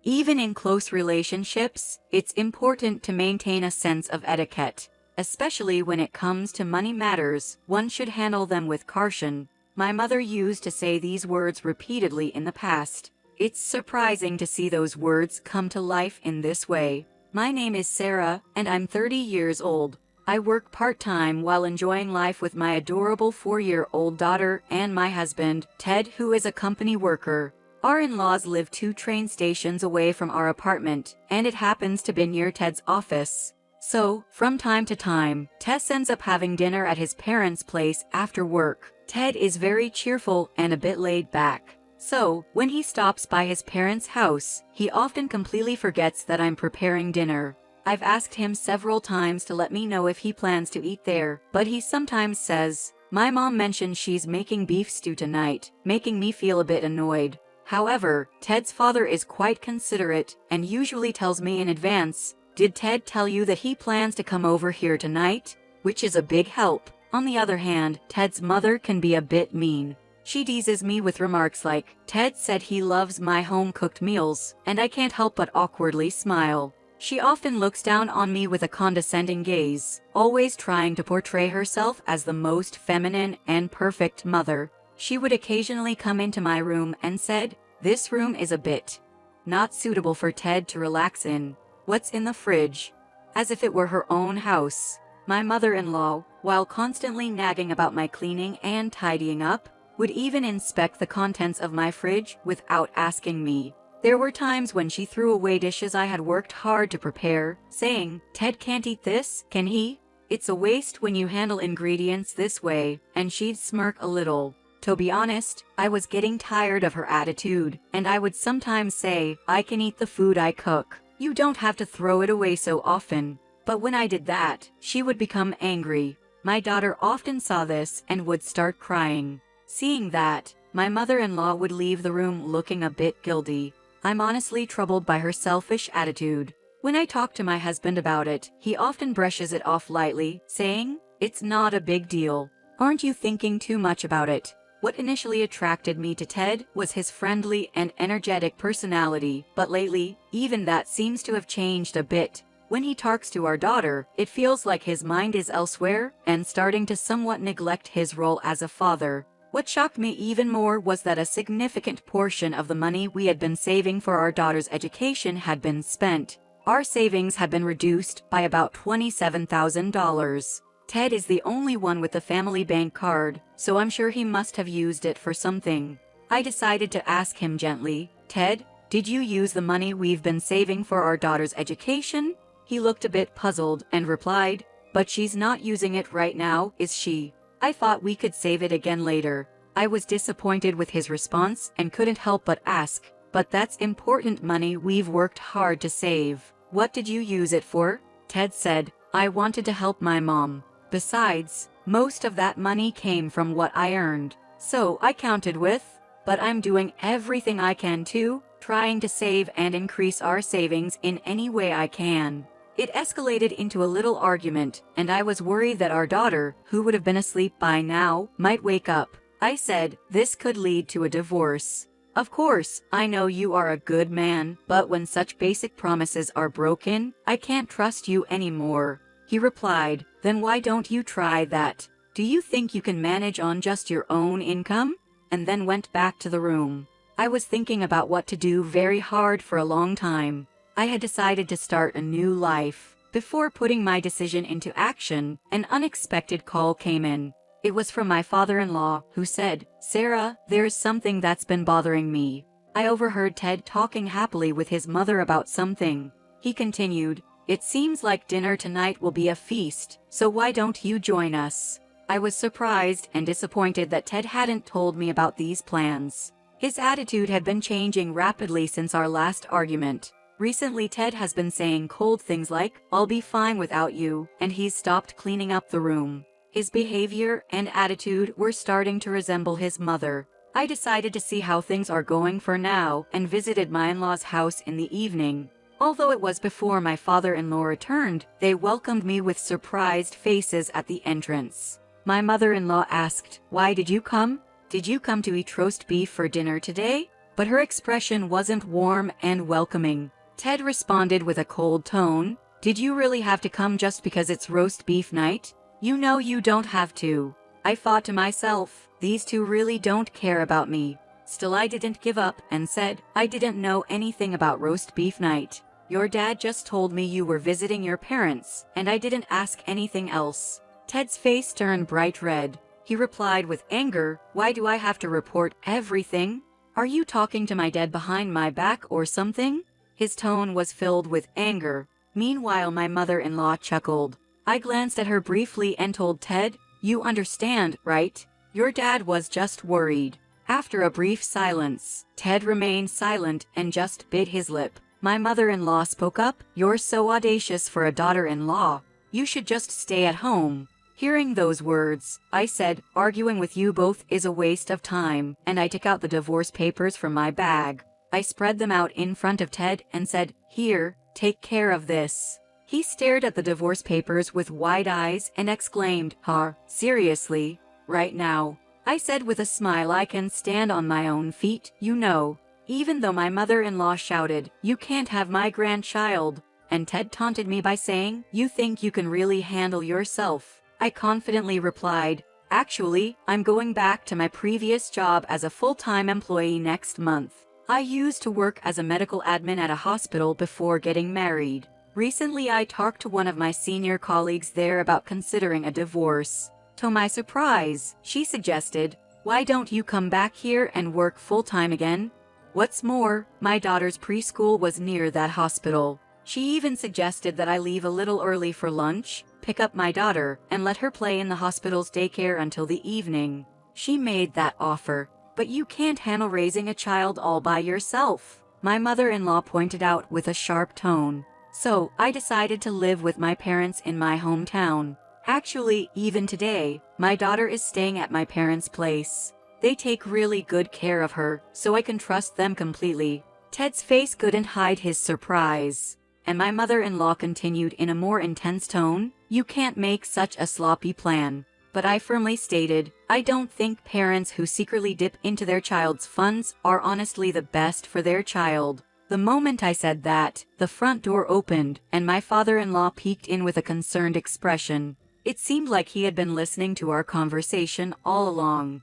Even in close relationships, it's important to maintain a sense of etiquette. Especially when it comes to money matters, one should handle them with caution. My mother used to say these words repeatedly in the past. It's surprising to see those words come to life in this way. My name is Sarah, and I'm 30 years old. I work part-time while enjoying life with my adorable 4-year-old daughter and my husband, Ted, who is a company worker. Our in-laws live 2 train stations away from our apartment, and it happens to be near Ted's office. So, from time to time, Tess ends up having dinner at his parents' place after work. Ted is very cheerful and a bit laid back. So, when he stops by his parents' house, he often completely forgets that I'm preparing dinner. I've asked him several times to let me know if he plans to eat there, but he sometimes says, "My mom mentioned she's making beef stew tonight," making me feel a bit annoyed. However, Ted's father is quite considerate and usually tells me in advance, "Did Ted tell you that he plans to come over here tonight?" Which is a big help. On the other hand, Ted's mother can be a bit mean. She teases me with remarks like, "Ted said he loves my home-cooked meals," and I can't help but awkwardly smile. She often looks down on me with a condescending gaze, always trying to portray herself as the most feminine and perfect mother. She would occasionally come into my room and said, "This room is a bit not suitable for Ted to relax in. What's in the fridge?" As if it were her own house. My mother-in-law, while constantly nagging about my cleaning and tidying up, would even inspect the contents of my fridge without asking me. There were times when she threw away dishes I had worked hard to prepare, saying, "Ted can't eat this, can he? It's a waste when you handle ingredients this way," and she'd smirk a little. To be honest, I was getting tired of her attitude, and I would sometimes say, "I can eat the food I cook. You don't have to throw it away so often." But when I did that, she would become angry. My daughter often saw this and would start crying. Seeing that, my mother-in-law would leave the room looking a bit guilty. I'm honestly troubled by her selfish attitude. When I talk to my husband about it, he often brushes it off lightly, saying, "It's not a big deal. Aren't you thinking too much about it?" What initially attracted me to Ted was his friendly and energetic personality, but lately, even that seems to have changed a bit. When he talks to our daughter, it feels like his mind is elsewhere and starting to somewhat neglect his role as a father. What shocked me even more was that a significant portion of the money we had been saving for our daughter's education had been spent. Our savings had been reduced by about $27,000. Ted is the only one with the family bank card, so I'm sure he must have used it for something. I decided to ask him gently, "Ted, did you use the money we've been saving for our daughter's education?" He looked a bit puzzled and replied, "But she's not using it right now, is she? I thought we could save it again later." I was disappointed with his response and couldn't help but ask, "But that's important money we've worked hard to save. What did you use it for?" Ted said, "I wanted to help my mom. Besides, most of that money came from what I earned. So I counted with, but I'm doing everything I can too, trying to save and increase our savings in any way I can." It escalated into a little argument, and I was worried that our daughter, who would have been asleep by now, might wake up. I said, "This could lead to a divorce. Of course, I know you are a good man, but when such basic promises are broken, I can't trust you anymore." He replied, "Then why don't you try that? Do you think you can manage on just your own income?" And then went back to the room. I was thinking about what to do very hard for a long time. I had decided to start a new life. Before putting my decision into action, an unexpected call came in. It was from my father-in-law, who said, "Sarah, there's something that's been bothering me." I overheard Ted talking happily with his mother about something. He continued, "It seems like dinner tonight will be a feast, so why don't you join us?" I was surprised and disappointed that Ted hadn't told me about these plans. His attitude had been changing rapidly since our last argument. Recently, Ted has been saying cold things like, "I'll be fine without you," and he's stopped cleaning up the room. His behavior and attitude were starting to resemble his mother. I decided to see how things are going for now and visited my in-laws' house in the evening. Although it was before my father-in-law returned, they welcomed me with surprised faces at the entrance. My mother-in-law asked, "Why did you come? Did you come to eat roast beef for dinner today?" but her expression wasn't warm and welcoming. Ted responded with a cold tone, "Did you really have to come just because it's roast beef night? You know you don't have to." I thought to myself, these two really don't care about me. Still, I didn't give up and said, "I didn't know anything about roast beef night. Your dad just told me you were visiting your parents, and I didn't ask anything else." Ted's face turned bright red. He replied with anger, "Why do I have to report everything? Are you talking to my dad behind my back or something?" His tone was filled with anger. Meanwhile, my mother-in-law chuckled. I glanced at her briefly and told Ted, "You understand, right? Your dad was just worried." After a brief silence, Ted remained silent and just bit his lip. My mother-in-law spoke up, "You're so audacious for a daughter-in-law. You should just stay at home." Hearing those words, I said, "Arguing with you both is a waste of time," and I took out the divorce papers from my bag. I spread them out in front of Ted and said, "Here, take care of this." He stared at the divorce papers with wide eyes and exclaimed, "Huh, seriously? Right now?" I said with a smile, "I can stand on my own feet, you know." Even though my mother-in-law shouted, "You can't have my grandchild," and Ted taunted me by saying, "You think you can really handle yourself?" I confidently replied, "Actually, I'm going back to my previous job as a full-time employee next month. I used to work as a medical admin at a hospital before getting married. Recently, I talked to one of my senior colleagues there about considering a divorce. To my surprise, she suggested, "Why don't you come back here and work full-time again?" What's more, my daughter's preschool was near that hospital. She even suggested that I leave a little early for lunch, pick up my daughter, and let her play in the hospital's daycare until the evening. She made that offer. "But you can't handle raising a child all by yourself," my mother-in-law pointed out with a sharp tone. So, I decided to live with my parents in my hometown. Actually, even today, my daughter is staying at my parents' place. They take really good care of her, so I can trust them completely. Ted's face couldn't hide his surprise. And my mother-in-law continued in a more intense tone, "You can't make such a sloppy plan." But I firmly stated, I don't think parents who secretly dip into their child's funds are honestly the best for their child. The moment I said that, the front door opened, and my father-in-law peeked in with a concerned expression. It seemed like he had been listening to our conversation all along.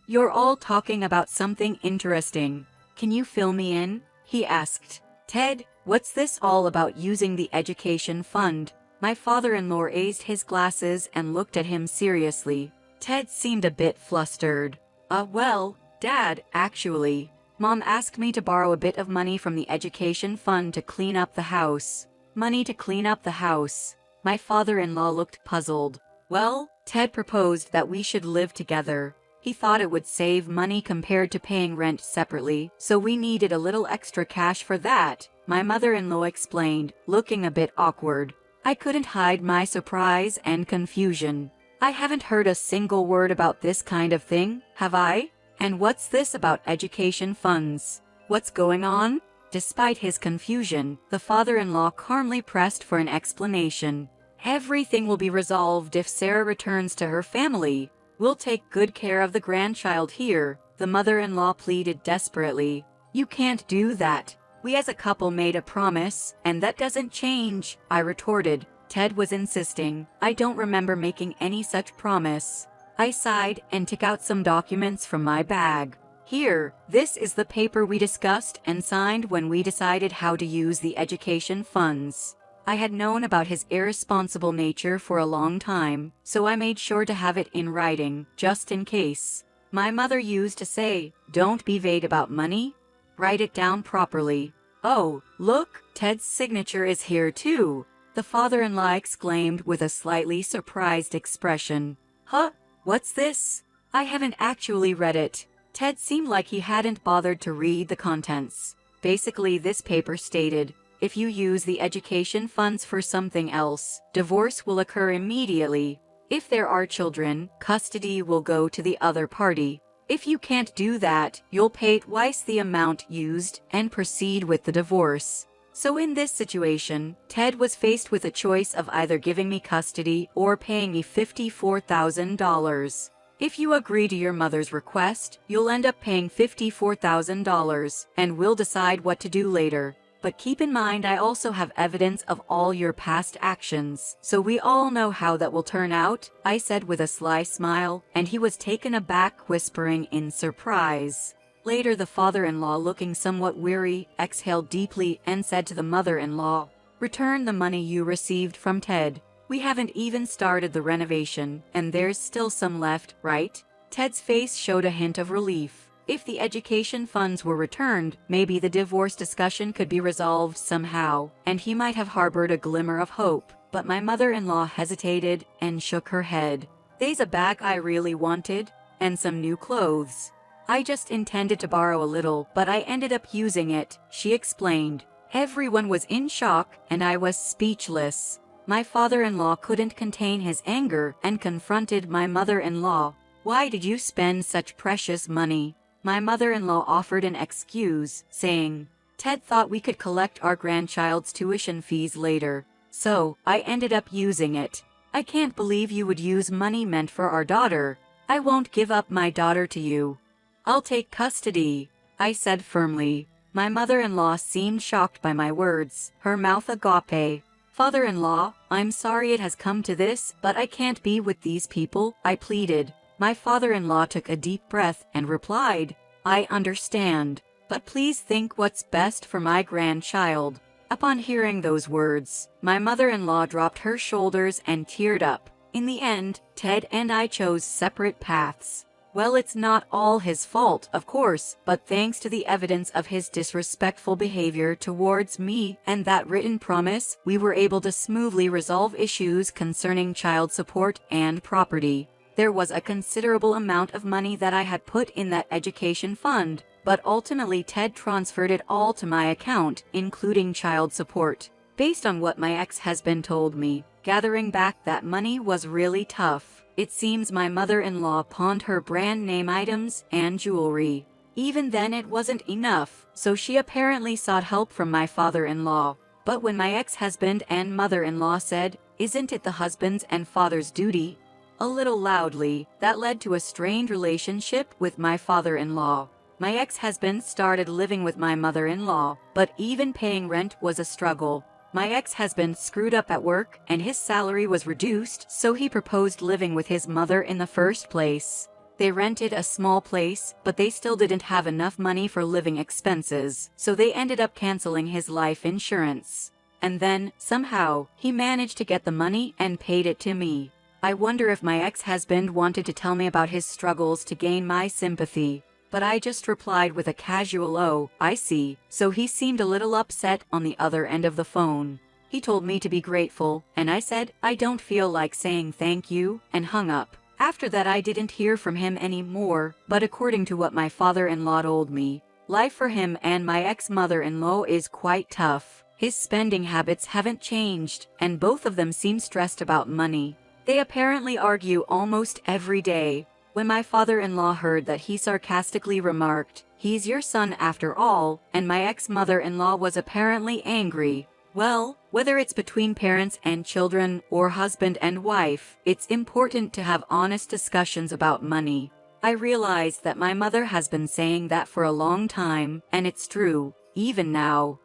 You're all talking about something interesting. Can you fill me in?" he asked. "Ted, what's this all about using the education fund?" My father-in-law raised his glasses and looked at him seriously. Ted seemed a bit flustered. Well, Dad, actually, Mom asked me to borrow a bit of money from the education fund to clean up the house." "Money to clean up the house?" My father-in-law looked puzzled. "Well, Ted proposed that we should live together. He thought it would save money compared to paying rent separately, so we needed a little extra cash for that," my mother-in-law explained, looking a bit awkward. I couldn't hide my surprise and confusion. "I haven't heard a single word about this kind of thing, have I? And what's this about education funds? What's going on?" Despite his confusion, the father-in-law calmly pressed for an explanation. "Everything will be resolved if Sarah returns to her family. We'll take good care of the grandchild here," the mother-in-law pleaded desperately. "You can't do that. We as a couple made a promise, and that doesn't change," I retorted. Ted was insisting. "I don't remember making any such promise." I sighed and took out some documents from my bag. "Here, this is the paper we discussed and signed when we decided how to use the education funds." I had known about his irresponsible nature for a long time, so I made sure to have it in writing, just in case. My mother used to say, "Don't be vague about money. Write it down properly." "Oh, look, Ted's signature is here too," the father-in-law exclaimed with a slightly surprised expression. "Huh? What's this? I haven't actually read it." Ted seemed like he hadn't bothered to read the contents. Basically, this paper stated, if you use the education funds for something else, divorce will occur immediately. If there are children, custody will go to the other party. If you can't do that, you'll pay twice the amount used and proceed with the divorce. So in this situation, Ted was faced with a choice of either giving me custody or paying me $54,000. If you agree to your mother's request, you'll end up paying $54,000, and we'll decide what to do later. But keep in mind I also have evidence of all your past actions, so we all know how that will turn out," I said with a sly smile, and he was taken aback, whispering in surprise. Later, the father-in-law, looking somewhat weary, exhaled deeply and said to the mother-in-law, "Return the money you received from Ted. We haven't even started the renovation, and there's still some left, right?" Ted's face showed a hint of relief. If the education funds were returned, maybe the divorce discussion could be resolved somehow, and he might have harbored a glimmer of hope. But my mother-in-law hesitated and shook her head. "They's a bag I really wanted, and some new clothes. I just intended to borrow a little, but I ended up using it," she explained. Everyone was in shock, and I was speechless. My father-in-law couldn't contain his anger and confronted my mother-in-law. "Why did you spend such precious money?" My mother-in-law offered an excuse, saying, "Ted thought we could collect our grandchild's tuition fees later, so I ended up using it." "I can't believe you would use money meant for our daughter." "I won't give up my daughter to you. I'll take custody," I said firmly. My mother-in-law seemed shocked by my words, her mouth agape. "Father-in-law, I'm sorry it has come to this, but I can't be with these people," I pleaded. My father-in-law took a deep breath and replied, "I understand, but please think what's best for my grandchild." Upon hearing those words, my mother-in-law dropped her shoulders and teared up. In the end, Ted and I chose separate paths. Well, it's not all his fault, of course, but thanks to the evidence of his disrespectful behavior towards me and that written promise, we were able to smoothly resolve issues concerning child support and property. There was a considerable amount of money that I had put in that education fund, but ultimately Ted transferred it all to my account, including child support. Based on what my ex-husband told me, gathering back that money was really tough. It seems my mother-in-law pawned her brand name items and jewelry. Even then it wasn't enough, so she apparently sought help from my father-in-law. But when my ex-husband and mother-in-law said, "Isn't it the husband's and father's duty?" a little loudly, that led to a strained relationship with my father-in-law. My ex-husband started living with my mother-in-law, but even paying rent was a struggle. My ex-husband screwed up at work and his salary was reduced, so he proposed living with his mother in the first place. They rented a small place, but they still didn't have enough money for living expenses, so they ended up canceling his life insurance. And then, somehow, he managed to get the money and paid it to me. I wonder if my ex-husband wanted to tell me about his struggles to gain my sympathy. But I just replied with a casual "Oh, I see," so he seemed a little upset on the other end of the phone. He told me to be grateful, and I said, "I don't feel like saying thank you," and hung up. After that I didn't hear from him anymore, but according to what my father-in-law told me, life for him and my ex-mother-in-law is quite tough. His spending habits haven't changed, and both of them seem stressed about money. They apparently argue almost every day. When my father-in-law heard that, he sarcastically remarked, "He's your son after all," and my ex-mother-in-law was apparently angry. Well, whether it's between parents and children or husband and wife, it's important to have honest discussions about money. I realize that my mother has been saying that for a long time, and it's true, even now.